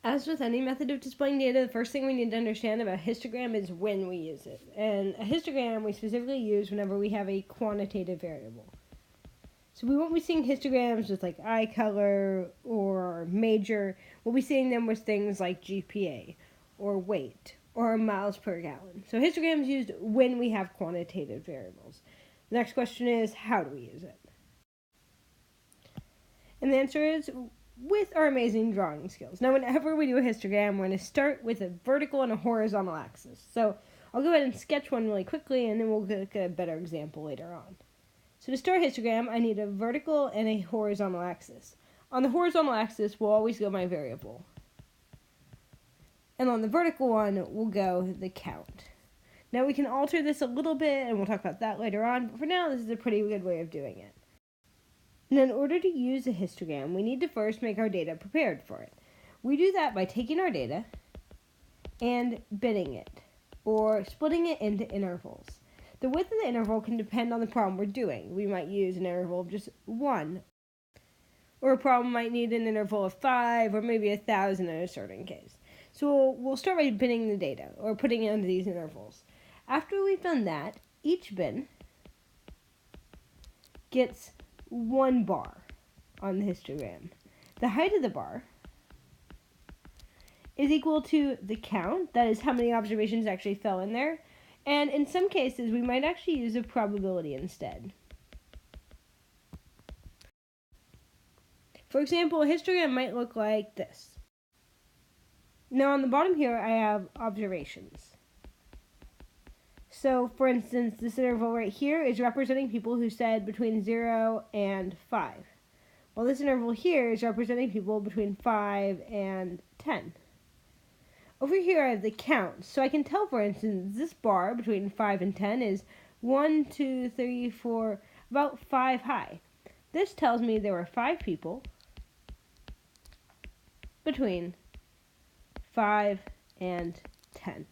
As with any method of displaying data, the first thing we need to understand about a histogram is when we use it. And a histogram we specifically use whenever we have a quantitative variable. So we won't be seeing histograms with like eye color or major. We'll be seeing them with things like GPA or weight or miles per gallon. So histograms used when we have quantitative variables. The next question is, how do we use it? And the answer is with our amazing drawing skills. Now, whenever we do a histogram, we're going to start with a vertical and a horizontal axis. So I'll go ahead and sketch one really quickly, and then we'll get a better example later on. So to start a histogram, I need a vertical and a horizontal axis. On the horizontal axis, we'll always go my variable. And on the vertical one, we'll go the count. Now we can alter this a little bit, and we'll talk about that later on, but for now, this is a pretty good way of doing it. And in order to use a histogram, we need to first make our data prepared for it. We do that by taking our data and binning it, or splitting it into intervals. The width of the interval can depend on the problem we're doing. We might use an interval of just 1, or a problem might need an interval of 5, or maybe 1,000 in a certain case. So we'll start by binning the data, or putting it into these intervals. After we've done that, each bin gets 1 bar on the histogram. The height of the bar is equal to the count, that is how many observations actually fell in there, and in some cases we might actually use a probability instead. For example, a histogram might look like this. Now on the bottom here I have observations. So for instance, this interval right here is representing people who said between 0 and 5. While this interval here is representing people between 5 and 10. Over here I have the count, so I can tell, for instance, this bar between 5 and 10 is 1, 2, 3, 4, about 5 high. This tells me there were 5 people between 5 and 10.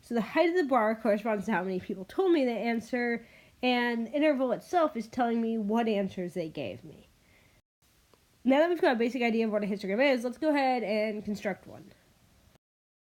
So the height of the bar corresponds to how many people told me the answer, and the interval itself is telling me what answers they gave me. Now that we've got a basic idea of what a histogram is, let's go ahead and construct one.